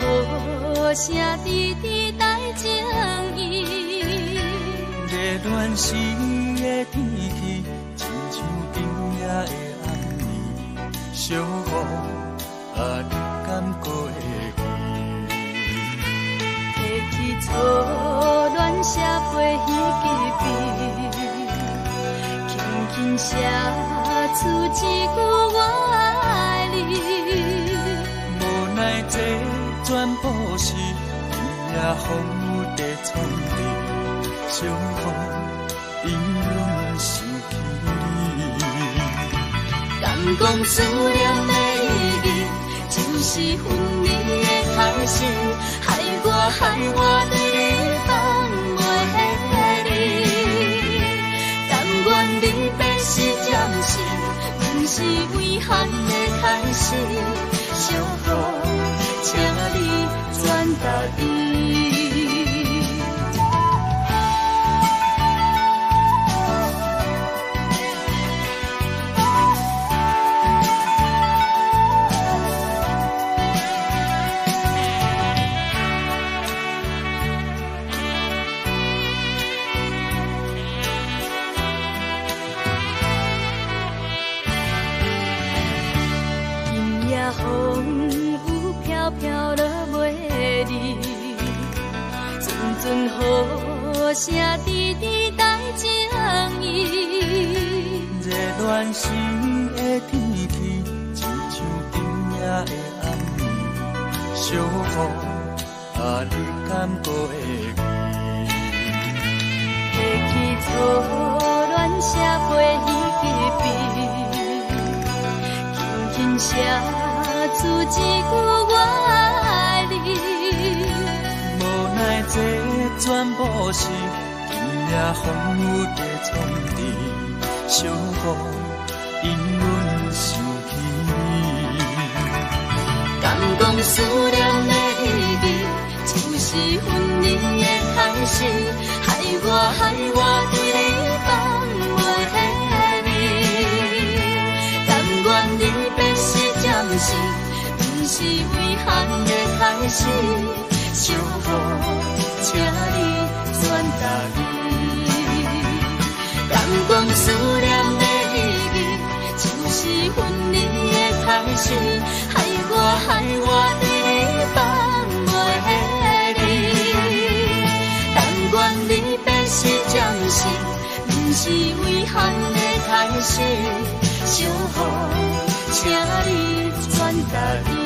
好声滴滴带情意。热恋时的天气，亲像冬夜的暗暝，小雨你敢还会记？提起初恋写飞彼支笔，轻轻写出一句我爱你。无奈这全部是今夜风雨在冲撞，小雨因阮想起你。敢讲思念的意义，就是分离的开始，害我对你放袂离。但愿离别是暂时，不是遗憾的开始。小雨，请你转达伊。风雨飘飘落袂离，阵阵好声滴滴带情意。热恋时的天气，亲像冬夜的暗暝，小雨你敢还会记？提起初恋写飞彼支，轻轻写出一句我爱你。无奈这全部是今夜风雨在冲撞，小雨因阮想起你。敢讲思念的意义，就是分离的开始，害我对你放袂离。但愿离别是暂时，不是遗憾的开始。小雨，请你转达伊。敢讲思念的意义，就是分离的开始，害我对你放袂离。但愿离别是暂时，不是遗憾的开始。小雨，请你转达伊。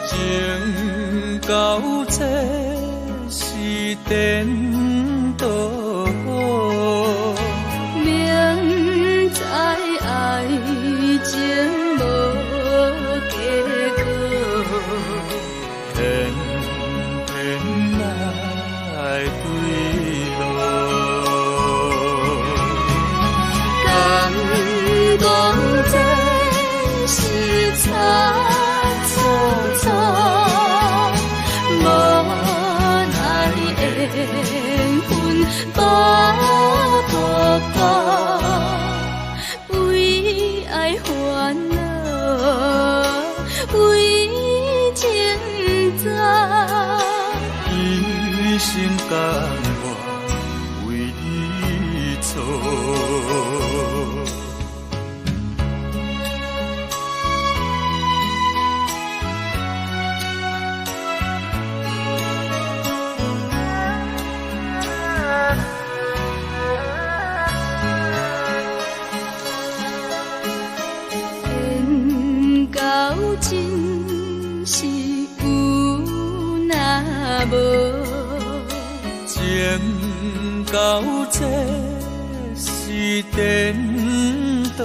情到这是颠倒，明知爱情无结果，偏偏来对路。敢讲这是差错错，无奈缘分把破破，为爱烦恼，为情债，一生甘愿为你错。到这是颠倒，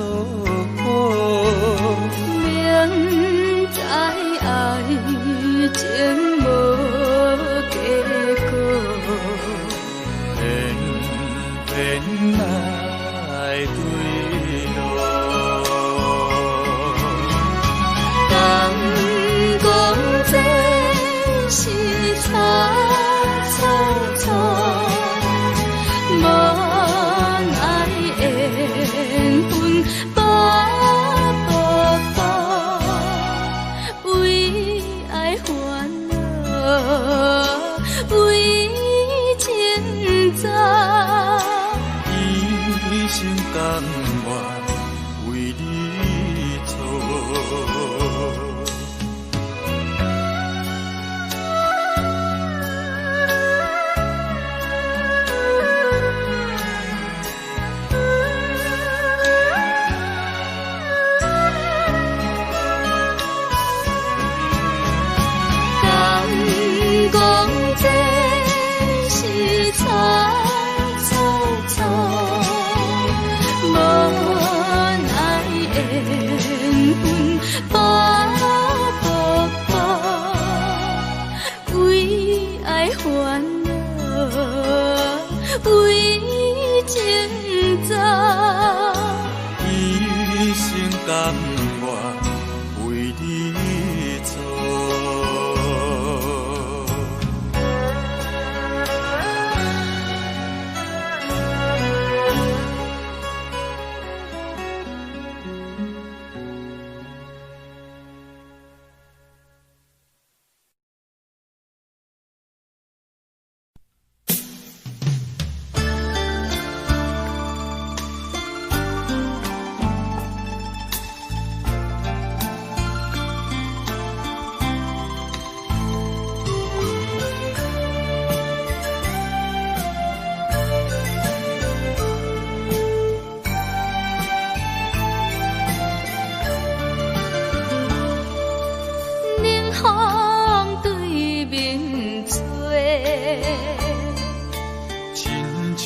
明知爱情无结果，偏偏来对路。敢讲这是草草草，无奈缘分把薄薄，为爱烦恼，为情债，一生甘愿为你错。讲这是草草草，无奈缘分把薄薄，为爱烦恼，为情债，一生甘愿为你错。冷风对面吹，亲像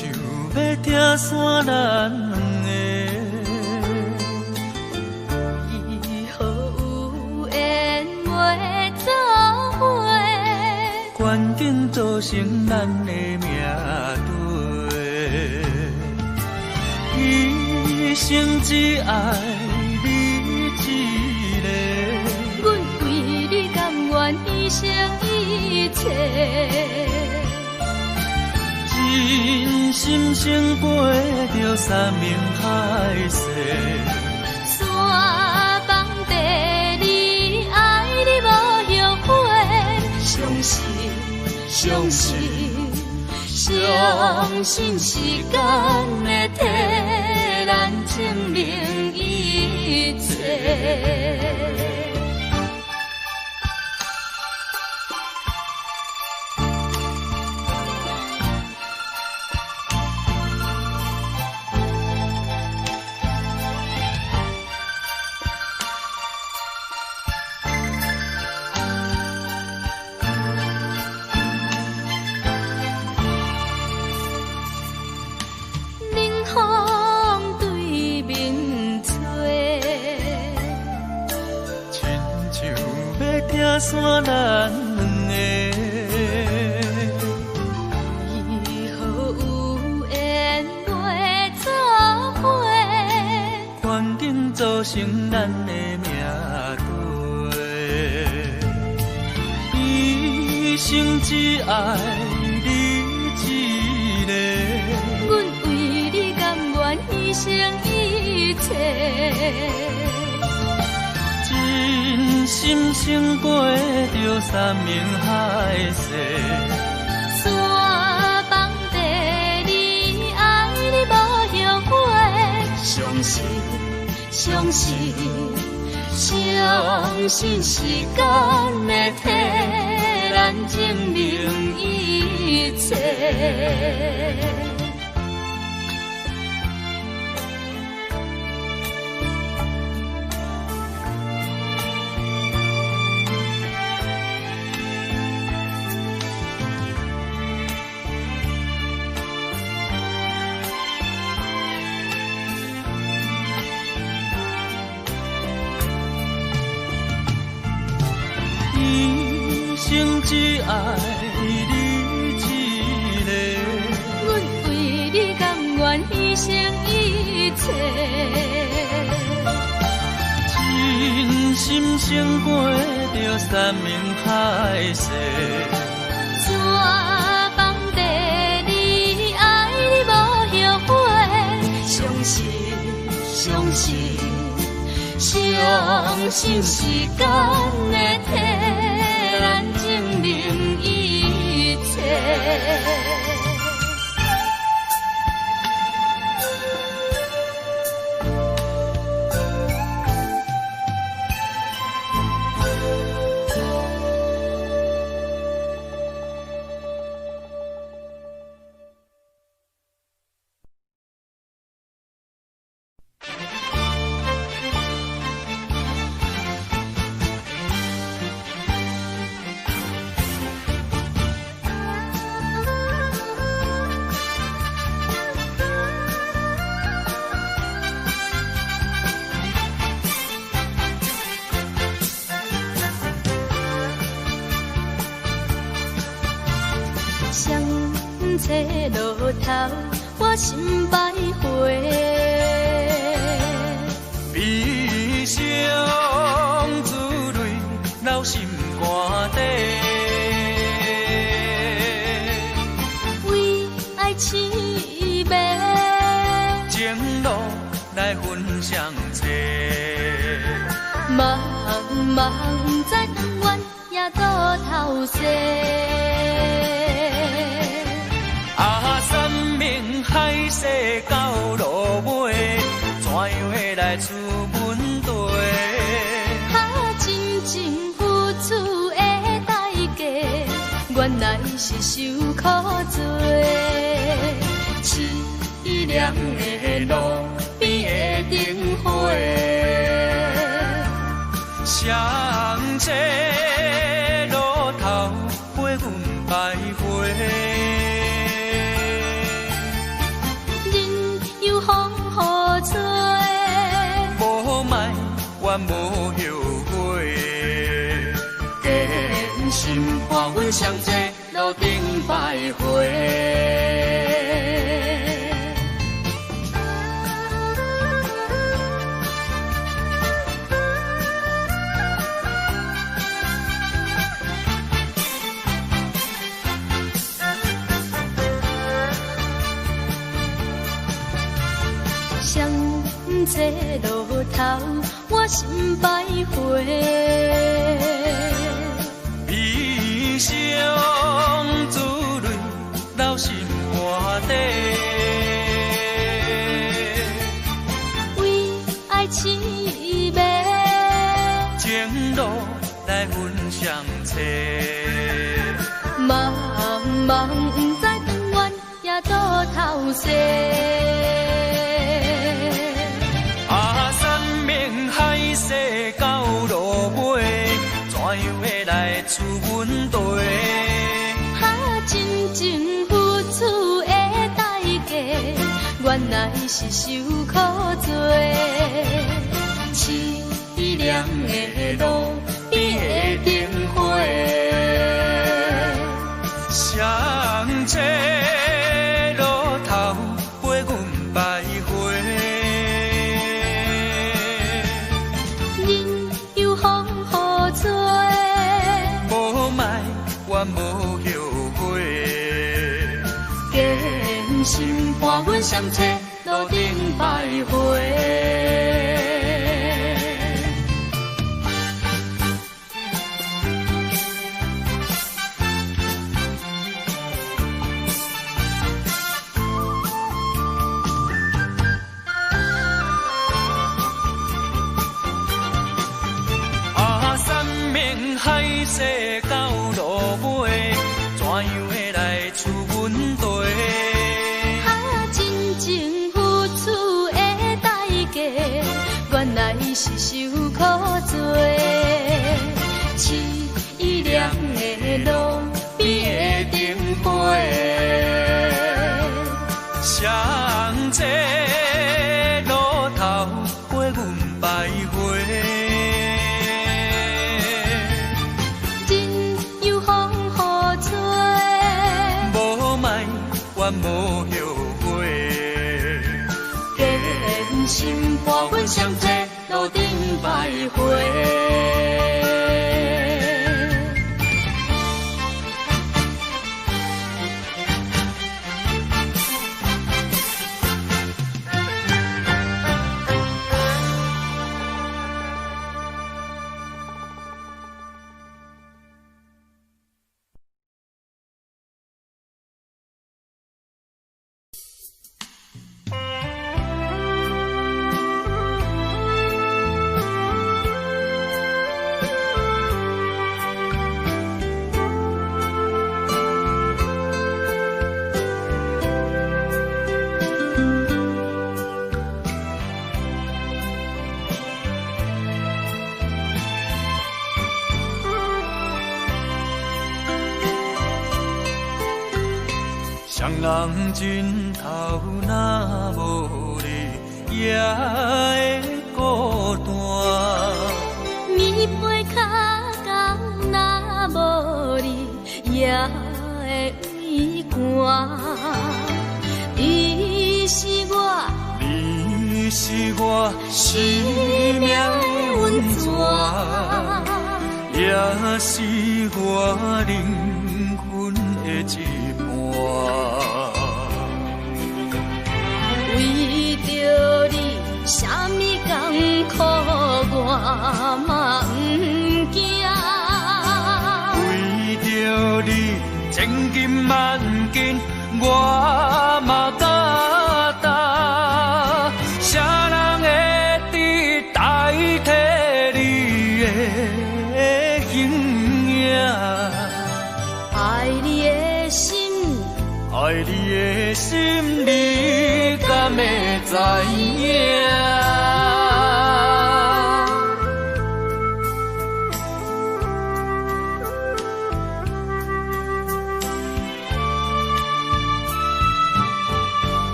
要听山咱两个，以后有缘袂走伙，关紧做成咱的命对，一生只爱你一个。阮为你甘愿牺牲一切，真心胜过着山盟海誓，山崩地离，爱你无后悔，相信相信相信时间会替咱证明一切。冷风对面吹，亲像要听山咱两个，以后有缘袂走伙，关紧做成咱的命对，一生只爱你一个。阮为你甘愿牺牲一切，真心胜过着山盟海誓，山崩地离，爱你无后悔，相信相信相信时间会替咱证明一切。生只爱你一个。阮为你甘愿牺牲一切，真心胜过着山盟海誓。怎放地你爱你无后悔？相信，相信，相信时间会替咱证明一切。相切路头，我心徘徊。悲伤自泪流心肝底，为爱痴迷，情路来分相册。茫茫不知长远也多头西。山盟海誓到路尾，怎样会来出阮地？真情付出的代价，原来是受苦罪。凄凉的路边的灯火，相这路头陪阮徘徊。我无后悔，坚心看阮相这路顶徘徊。相这路头，我心徘徊。悲伤自泪流心肝底，为爱痴迷，情路来分相册。茫茫不知长远也多头西。海誓到路尾，怎样会来出阮地？真情付出的代价，原来是受苦罪。凄凉的路边的灯火，相这路头陪阮徘徊。我无后悔，坚心伴阮相车路顶徘徊。山盟海誓到路尾，怎样会来出阮地？真情付出的代价，原来是受苦罪。凄凉的路边的灯火，相这路头陪阮徘徊。人又风相坐路顶徘徊。双人枕头若无你，也会孤单。棉被脚到若无你，也会畏寒。你是我，你是我生命的温泉，也是我灵魂的一半。为着你，啥物艰苦我嘛不惊。为着你，千金万金我嘛敢担。啥人会伫代替你的形影？爱你的心，爱你的心，你敢会知影？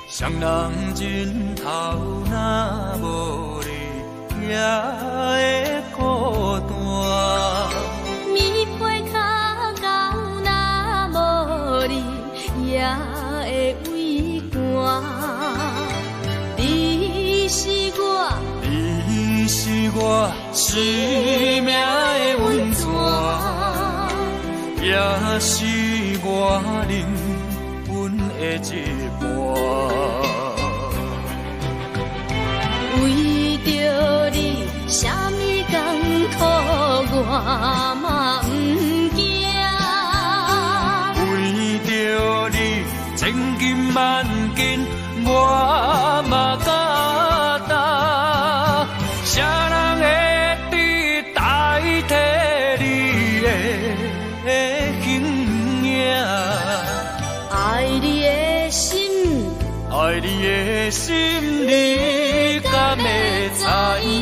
双人枕头若无你，也会孤单。棉被脚到若无你，也会畏寒。你是我，你是我生命的温泉，也是我灵魂的一半。为着你，啥物艰苦我嘛不惊。为着你，千金万金我嘛敢担。啥人会伫代替你的形影？爱你的心，爱你的心，你敢会知影？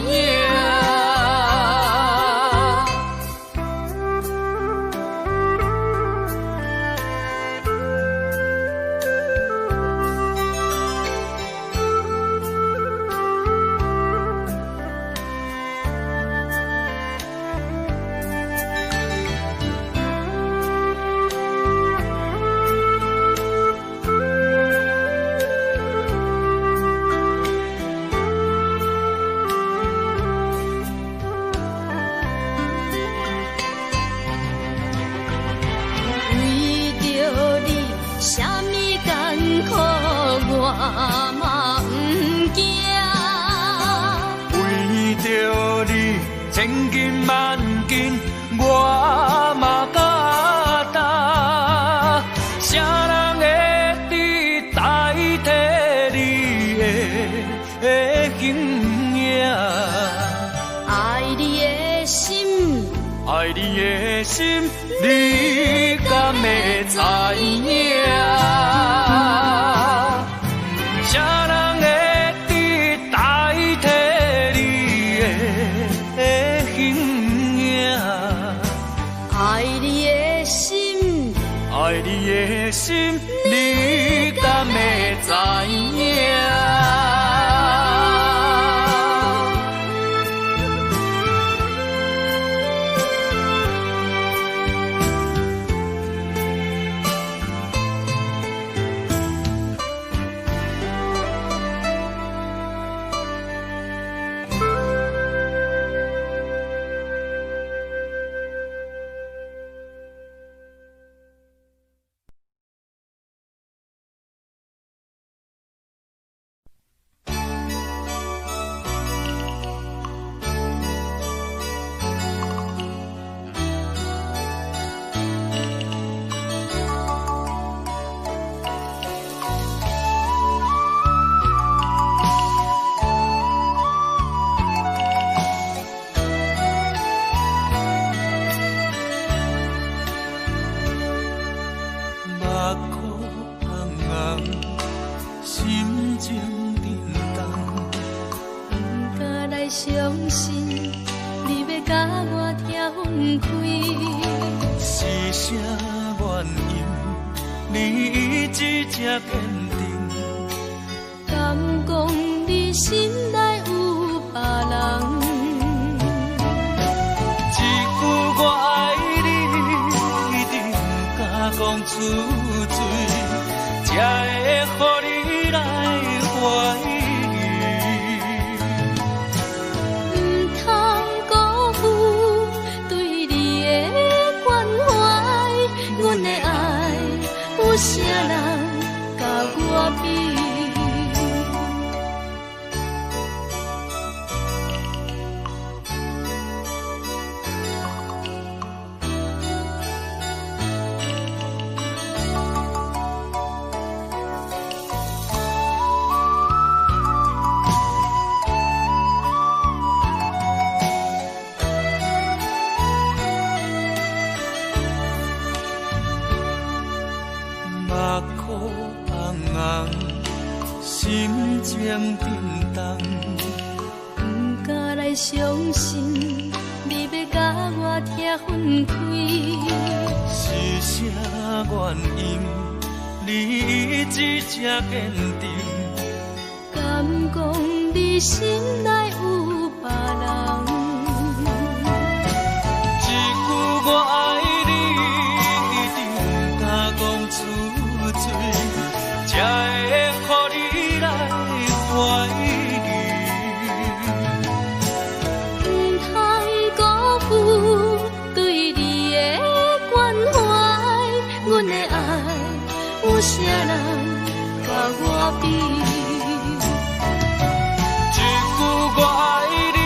啥物艰苦我嘛不惊。为着你，千金万金我嘛敢担。啥人会伫代替你的形影？爱你的心，爱你的心，你敢会知影？啥人会伫代替你的形影？爱你的心，爱你的心，你敢会知影？相信你要甲我拆分开。是啥原因？你一直这坚定？敢讲你心内有别人？一句我爱你，一定敢讲出嘴，才会予你来怀疑。有啥人甲我比？心情震动，不敢来相信你要甲我拆分开。是啥原因？你一直这坚定？敢讲你心内有别人？一句我爱你，一定敢讲出嘴，才会予你来怀疑。不通辜负对你的关怀，阮的爱有啥人甲我比？一句我爱你，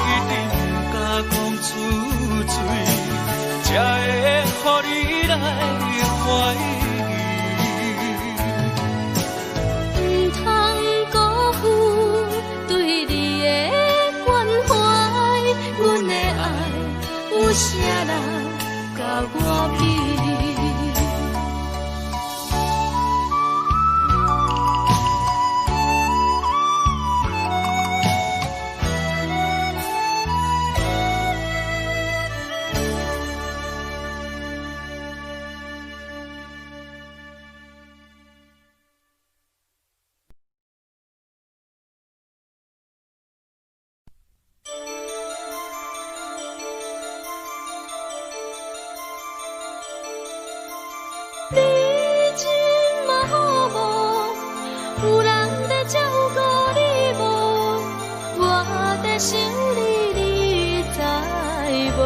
一定敢讲出嘴，才会予你来怀疑。有啥人甲我比？你真嘛好无？有人在照顾你无？我在想你，你知无？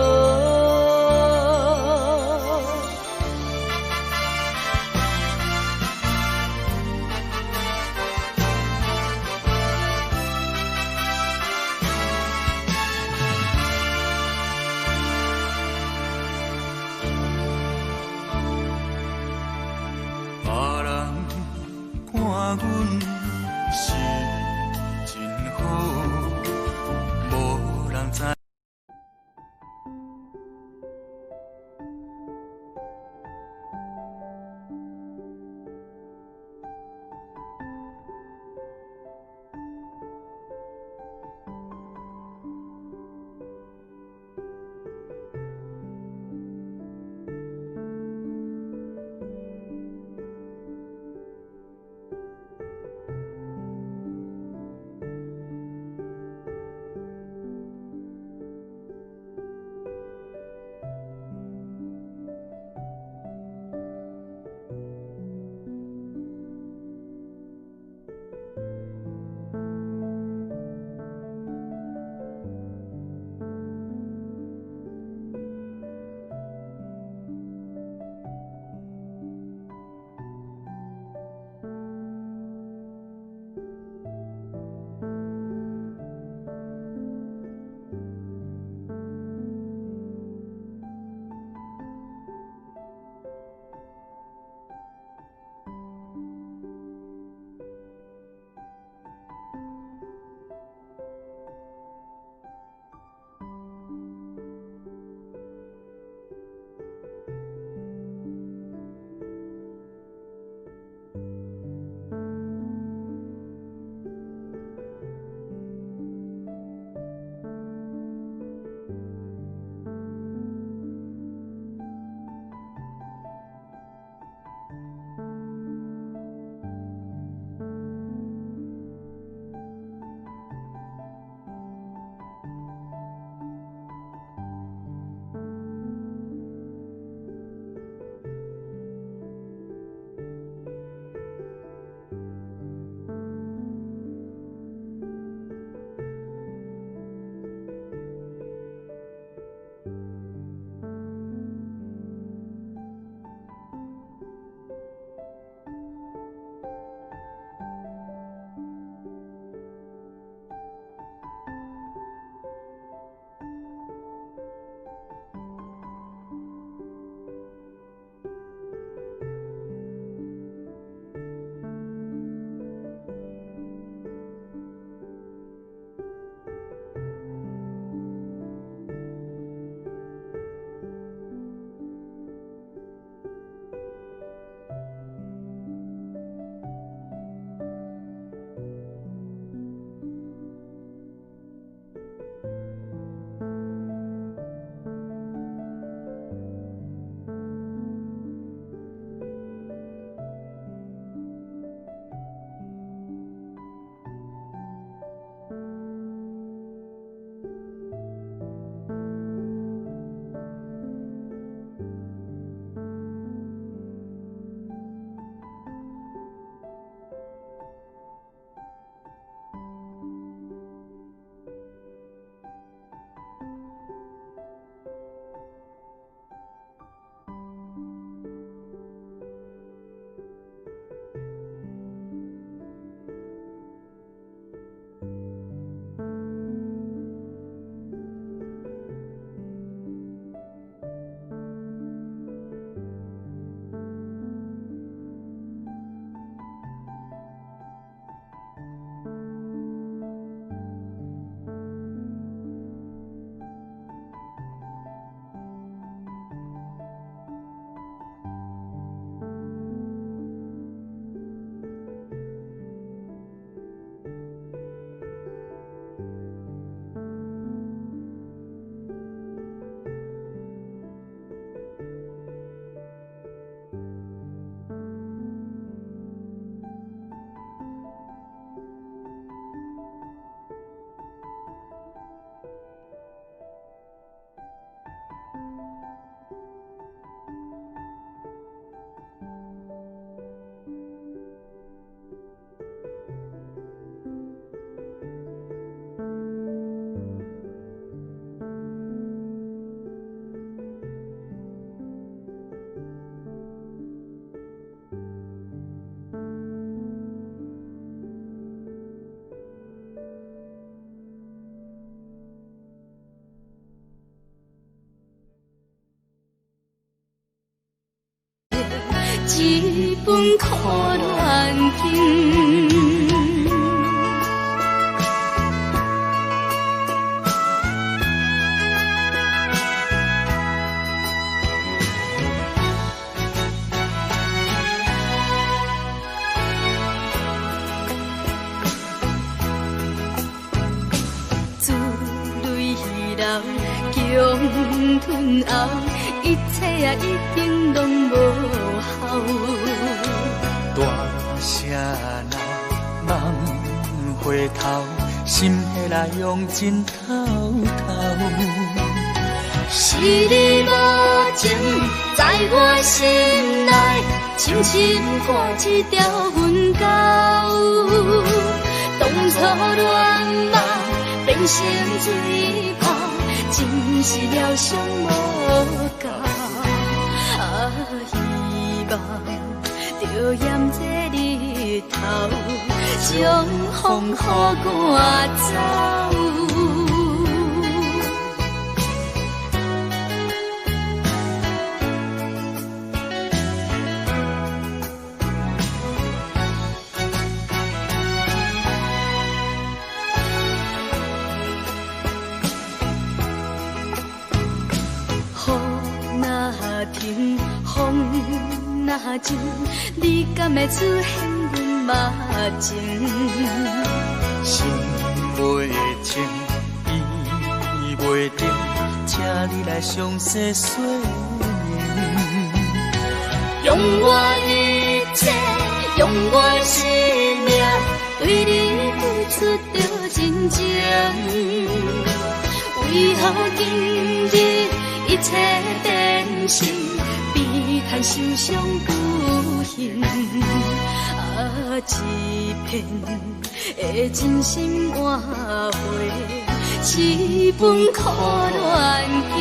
看阮是真好，无人知。一本苦恋经。强吞后，一切啊一定拢无效。大声闹，梦回头，心迄来用尽透透。是你无情，在我心内，深深挂一条云钩。当初恋梦变成水泡。真是了伤无够，希望着炎这日头，将风雨赶走。停，风若静，你敢会出现阮目前？心袂静，意袂定，请你来详细说明。用我一切，用我生命，对你付出着真情。为何今日一切变心？悲叹受伤孤行，一片的真心换回一本苦恋经。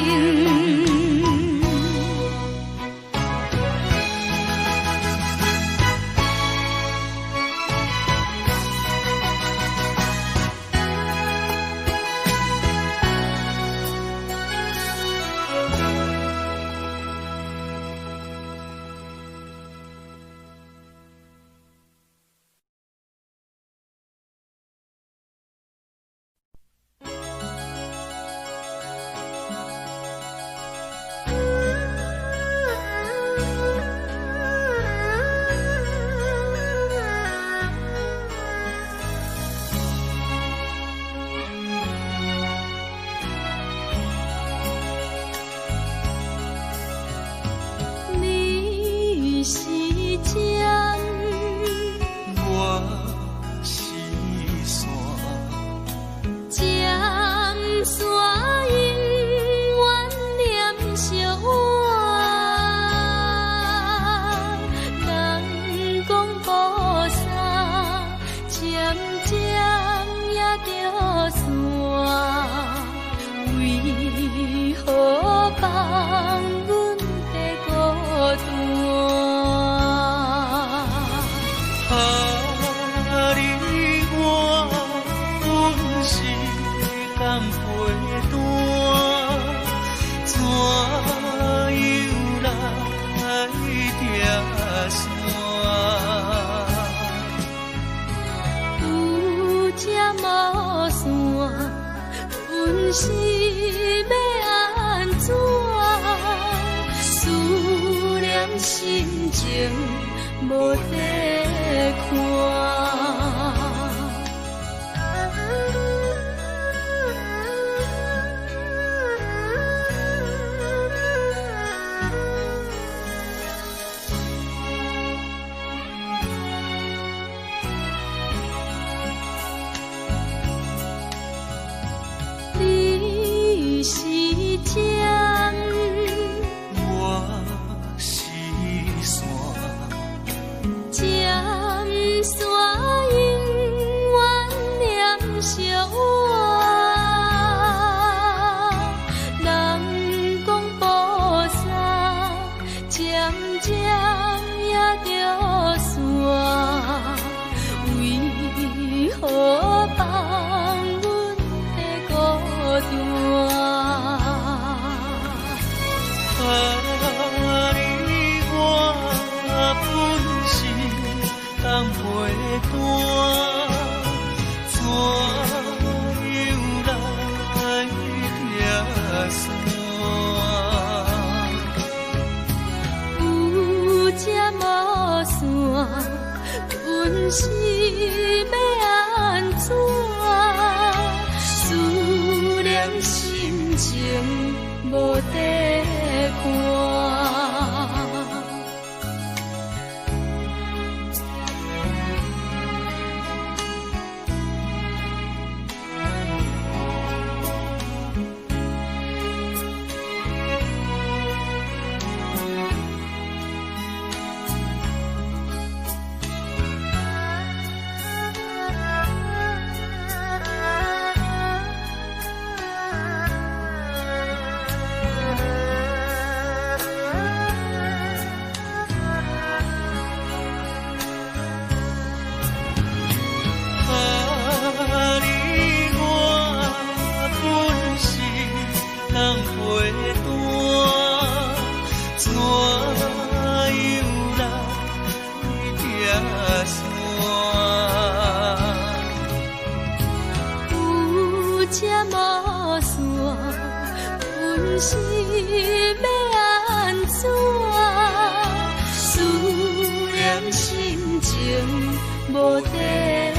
是要安怎？思念心情无地看。是要安怎？思念心情无地看。这无线，阮是要安怎？思念心情无地。